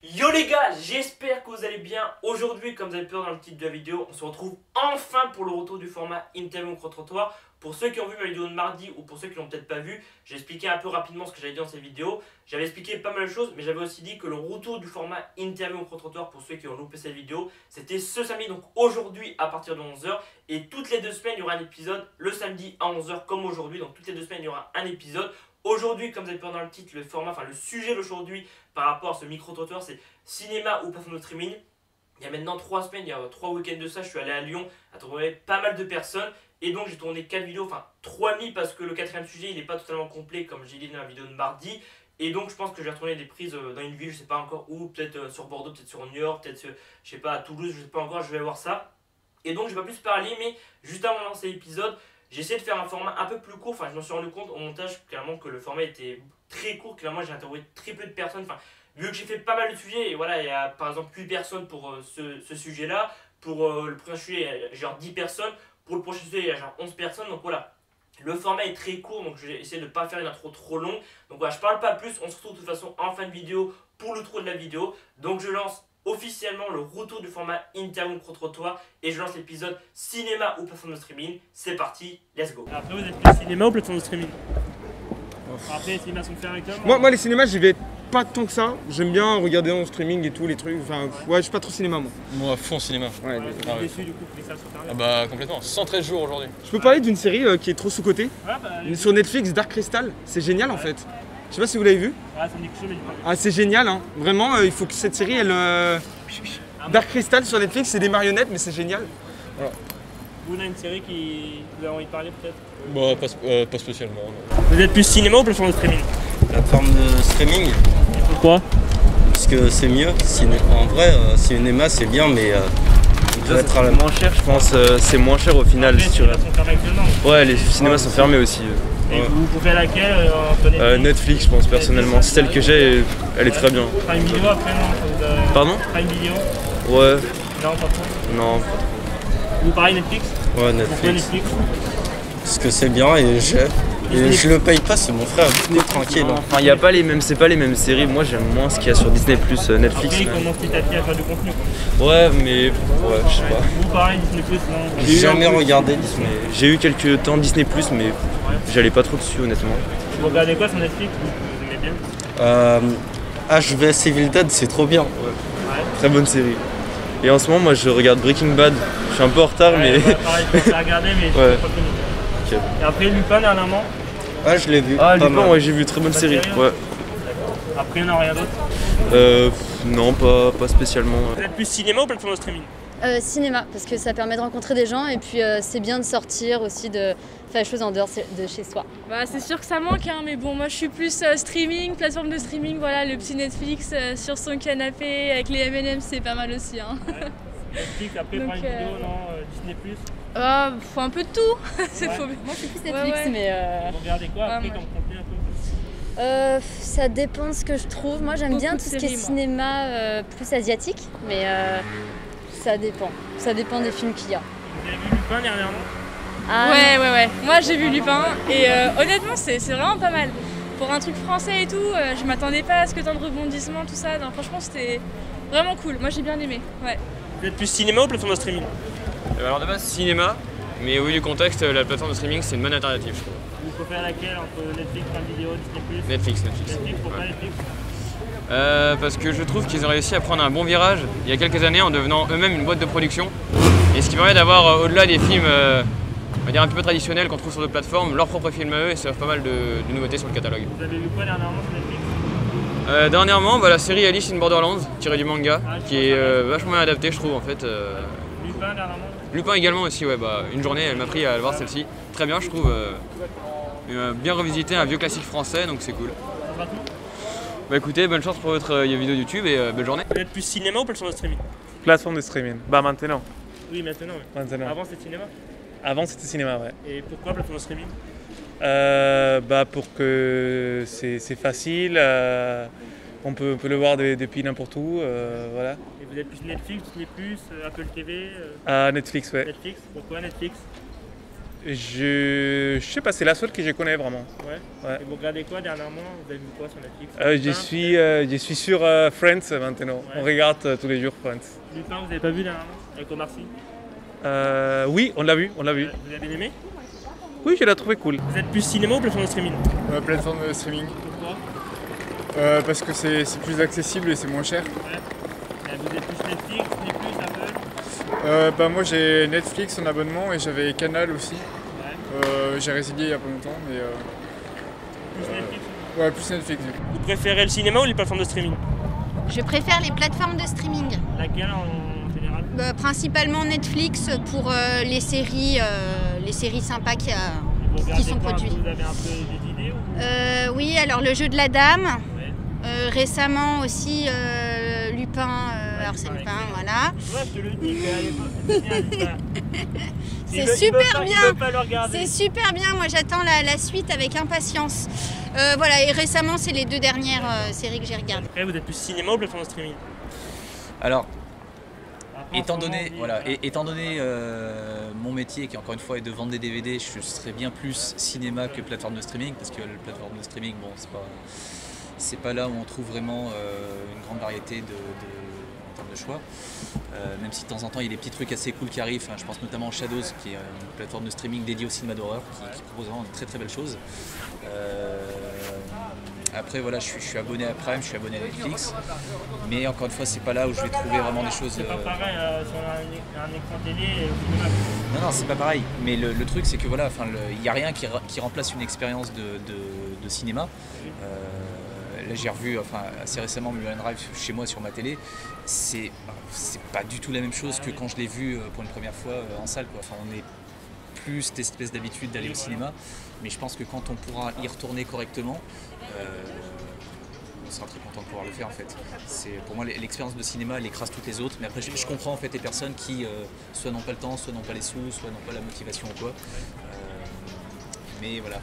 Yo les gars, j'espère que vous allez bien. Aujourd'hui, comme vous avez pu voir dans le titre de la vidéo, on se retrouve enfin pour le retour du format interview micro-trottoir. Pour ceux qui ont vu ma vidéo de mardi ou pour ceux qui l'ont peut-être pas vu, j'ai expliqué un peu rapidement ce que j'avais dit dans cette vidéo. J'avais expliqué pas mal de choses, mais j'avais aussi dit que le retour du format interview micro-trottoir, pour ceux qui ont loupé cette vidéo, c'était ce samedi, donc aujourd'hui à partir de 11 h. Et toutes les 2 semaines, il y aura un épisode, le samedi à 11 h comme aujourd'hui. Donc toutes les 2 semaines, il y aura un épisode. Aujourd'hui, comme vous avez pu voir dans le titre, le format, enfin le sujet d'aujourd'hui par rapport à ce micro-trottoir, c'est cinéma ou plateforme de streaming. Il y a maintenant 3 semaines, il y a 3 week-ends de ça, je suis allé à Lyon à trouver pas mal de personnes. Et donc j'ai tourné 4 vidéos, enfin 3,5 parce que le 4e sujet il n'est pas totalement complet comme j'ai dit dans la vidéo de mardi. Et donc je pense que je vais retourner des prises dans une ville, je sais pas encore où, peut-être sur Bordeaux, peut-être sur New York, peut-être je sais pas à Toulouse, je sais pas encore, je vais voir ça. Et donc je vais pas plus parler, mais juste avant de lancer l'épisode, j'ai essayé de faire un format un peu plus court. Enfin je me suis rendu compte au montage clairement que le format était très court, clairement j'ai interviewé très peu de personnes. Enfin, vu que j'ai fait pas mal de sujets, et voilà, il y a par exemple 8 personnes pour ce sujet-là. Pour le prochain sujet, il y a genre 10 personnes. Pour le prochain sujet, il y a genre 11 personnes. Donc voilà, le format est très court, donc je vais essayer de ne pas faire une intro trop longue. Donc voilà, je parle pas plus, on se retrouve de toute façon en fin de vidéo pour le trou de la vidéo. Donc je lance officiellement le retour du format interview micro-trottoir et je lance l'épisode cinéma ou plateforme de streaming. C'est parti, let's go. Après, vous êtes plus cinéma ou plateforme de streaming? Après, les cinémas sont faits avec toi? Moi, les cinémas, j'y vais pas tant que ça. J'aime bien regarder en streaming et tout, les trucs. Enfin, ouais, je suis pas trop cinéma, moi. Moi, à fond cinéma. Ouais, ah ouais. Déçu du coup que les salles sont fermées. Ah bah, complètement. 113 jours aujourd'hui. Je peux parler d'une série qui est trop sous-cotée. Ouais, bah, sur Netflix, Dark Crystal. C'est génial en fait. Je sais pas si vous l'avez vu. Ouais, ça me dit quelque chose, mais j'ai pas vu. Ah, c'est génial, hein. Vraiment, il faut que cette série, elle. Dark Crystal sur Netflix, c'est des marionnettes, mais c'est génial. Voilà. Vous avez une série qui vous avez envie de parler peut-être? Bah, pas spécialement. Non. Vous êtes plus cinéma ou plateforme de streaming? Plateforme de streaming, Et pourquoi? parce que c'est mieux. En vrai, cinéma c'est bien, mais il peut être à la moins cher, je pense. C'est moins cher au final. Les cinémas sont fermés actuellement. Ouais, les cinémas sont fermés aussi. Et vous préférez laquelle entre Netflix, je pense personnellement. C'est celle que j'ai, elle est très bien. Prime Video après, non? Pardon? Prime Video? Ouais, Non, pas trop. non. Vous parlez Netflix? Ouais, Pourquoi Netflix. Netflix? Parce que c'est bien et je le paye pas, c'est mon frère, tranquille. Hein. Enfin, y a pas les mêmes, c'est pas les mêmes séries. Moi, j'aime moins ce qu'il y a sur Disney Plus, Netflix. Après, ils commencent petit à petit à faire du contenu. Ouais, mais ouais, je sais pas. Vous pareil Disney Plus, non? J'ai jamais regardé Disney. J'ai eu quelques temps Disney Plus, mais j'allais pas trop dessus, honnêtement. Vous regardez quoi sur Netflix? Vous aimez bien? HVS Evil Dead, c'est trop bien. Très bonne série. Et en ce moment, moi, je regarde Breaking Bad. Je suis un peu en retard, mais. Ouais, pareil, je pensais à regarder, mais je Ouais. pas connu. Ok. Et après Lupin dernièrement? Ah, je l'ai vu. Ah, pas Lupin, mal. ouais, j'ai vu, très bonne série. Ouais. Après, non, rien d'autre. Non, pas spécialement. Vous êtes plus cinéma ou plateforme de streaming? Cinéma, parce que ça permet de rencontrer des gens et puis c'est bien de sortir aussi, de faire les choses en dehors de chez soi. Bah, c'est sûr que ça manque, hein, mais bon, moi je suis plus streaming, plateforme de streaming, voilà, le petit Netflix sur son canapé avec les M&M, c'est pas mal aussi. Hein. Netflix, après Donc, Prime Video, non, Disney Plus. Faut un peu de tout. C'est Ouais. faux. Moi je suis plus Ouais, Netflix, ouais. mais Vous regardez quoi après moi. comme contenu un peu? ça dépend de ce que je trouve. Moi j'aime bien Beaucoup tout de ce qui est séries, moi. cinéma plus asiatique, mais ça dépend. Ça dépend des films qu'il y a. Vous avez vu Lupin dernièrement? Ah, Ouais. Moi j'ai vu Lupin et honnêtement, c'est vraiment pas mal. Pour un truc français et tout, je m'attendais pas à ce que tant de rebondissements, tout ça. Non, franchement, c'était vraiment cool. Moi j'ai bien aimé. Ouais. Vous êtes plus cinéma ou plateforme de streaming? Alors de base cinéma, mais au vu du contexte, la plateforme de streaming c'est une bonne alternative je trouve. Vous préférez laquelle entre Netflix, Prime Video, Disney Plus? Netflix. Netflix, pourquoi Ouais. Netflix? Parce que je trouve qu'ils ont réussi à prendre un bon virage il y a quelques années en devenant eux-mêmes une boîte de production. Et ce qui permet d'avoir au-delà des films on va dire un peu traditionnels qu'on trouve sur d'autres plateformes, leurs propres films à eux et ça offre pas mal de nouveautés sur le catalogue. Vous avez vu quoi dernièrement sur Netflix? Dernièrement la série Alice in Borderlands tirée du manga Ah, qui est vachement bien adaptée je trouve en fait. Lupin dernièrement? Lupin également aussi, ouais, une journée elle m'a pris à voir celle-ci. Très bien je trouve, bien revisité un vieux classique français donc c'est cool. Ça va tout? Bah écoutez, bonne chance pour votre vidéo YouTube et belle journée. Vous êtes plus cinéma ou plateforme de streaming? Plateforme de streaming. Bah maintenant. Oui, maintenant. Ouais. Maintenant. Avant c'était cinéma? Avant c'était cinéma, ouais. Et pourquoi plateforme de streaming? Bah pour que c'est facile, on peut le voir depuis n'importe où, voilà. Et vous êtes plus Netflix, Disney Plus, Apple TV? Netflix, ouais. Netflix, pourquoi Netflix? Je sais pas, c'est la seule que je connais vraiment. Ouais. Et vous regardez quoi dernièrement? Vous avez vu quoi sur Netflix? Je suis sur Friends maintenant. Ouais. On regarde tous les jours Friends. Lupin, vous avez pas vu dernièrement avec Omar Sy? Oui, on l'a vu, on l'a vu. Vous avez bien aimé? Oui, je l'ai trouvé cool. Vous êtes plus cinéma ou plateforme de streaming? Plateforme de streaming. Pourquoi? Parce que c'est plus accessible et c'est moins cher. Ouais. Vous êtes plus Netflix, Disney+, Apple? Moi j'ai Netflix en abonnement et j'avais Canal aussi. Ouais. J'ai résilié il y a pas longtemps mais... Plus Netflix? Ouais, plus Netflix. Vous préférez le cinéma ou les plateformes de streaming? Je préfère les plateformes de streaming. Laquelle en général? Principalement Netflix pour les séries sympas qui sont produites. Vous avez un peu des idées ou... Oui, alors le jeu de la dame. Ouais. Récemment aussi Lupin. Alors c'est Lupin, voilà. Ouais, je te le dis, c'est bien Lupin. C'est super bien. C'est super bien. Moi j'attends la suite avec impatience. Voilà, et récemment c'est les 2 dernières séries que j'ai regardées. Après, vous êtes plus cinéma ou plateforme de streaming? Alors, étant donné mon métier qui encore une fois est de vendre des DVD, je serais bien plus cinéma que plateforme de streaming parce que la plateforme de streaming, bon, c'est pas là où on trouve vraiment une grande variété en termes de choix. Même si de temps en temps il y a des petits trucs assez cool qui arrivent. Enfin, je pense notamment à Shadows qui est une plateforme de streaming dédiée au cinéma d'horreur qui propose vraiment de très belles choses. Après voilà, je suis abonné à Prime, je suis abonné à Netflix, mais encore une fois c'est pas là où je vais trouver vraiment des choses. C'est pas pareil sur un écran télé et au cinéma. Non, c'est pas pareil, mais le truc c'est que voilà, il n'y a rien qui remplace une expérience de cinéma. Là j'ai revu assez récemment Mulholland Drive chez moi sur ma télé, c'est pas du tout la même chose que quand je l'ai vu pour une première fois en salle, quoi. Enfin, on est plus cette espèce d'habitude d'aller au cinéma, mais je pense que quand on pourra y retourner correctement, on sera très content de pouvoir le faire en fait. Pour moi l'expérience de cinéma elle écrase toutes les autres, mais après je comprends en fait les personnes qui soit n'ont pas le temps, soit n'ont pas les sous, soit n'ont pas la motivation ou quoi. Mais voilà,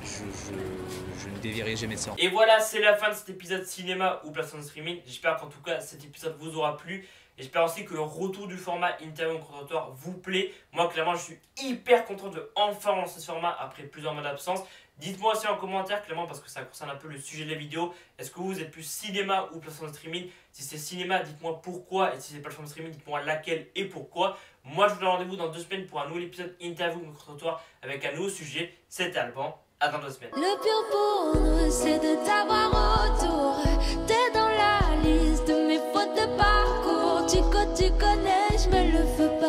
je ne dévierai jamais de ça. Et voilà, c'est la fin de cet épisode cinéma ou plateforme de streaming. J'espère qu'en tout cas cet épisode vous aura plu. J'espère aussi que le retour du format interview contre-trottoir vous plaît. Moi clairement je suis hyper content de enfin lancer ce format après plusieurs mois d'absence. Dites-moi aussi en commentaire clairement parce que ça concerne un peu le sujet de la vidéo. Est-ce que vous êtes plus cinéma ou plateforme de streaming? Si c'est cinéma, dites-moi pourquoi. Et si c'est plateforme de streaming, dites-moi laquelle et pourquoi. Moi je vous donne rendez-vous dans 2 semaines pour un nouvel épisode interview contre-trottoir avec un nouveau sujet. C'était Alban. À dans 2 semaines. Le pire pour nous, c'est de t'avoir autour. T'es dans la liste de mes fautes de parcours. Tu connais, je me le fais pas.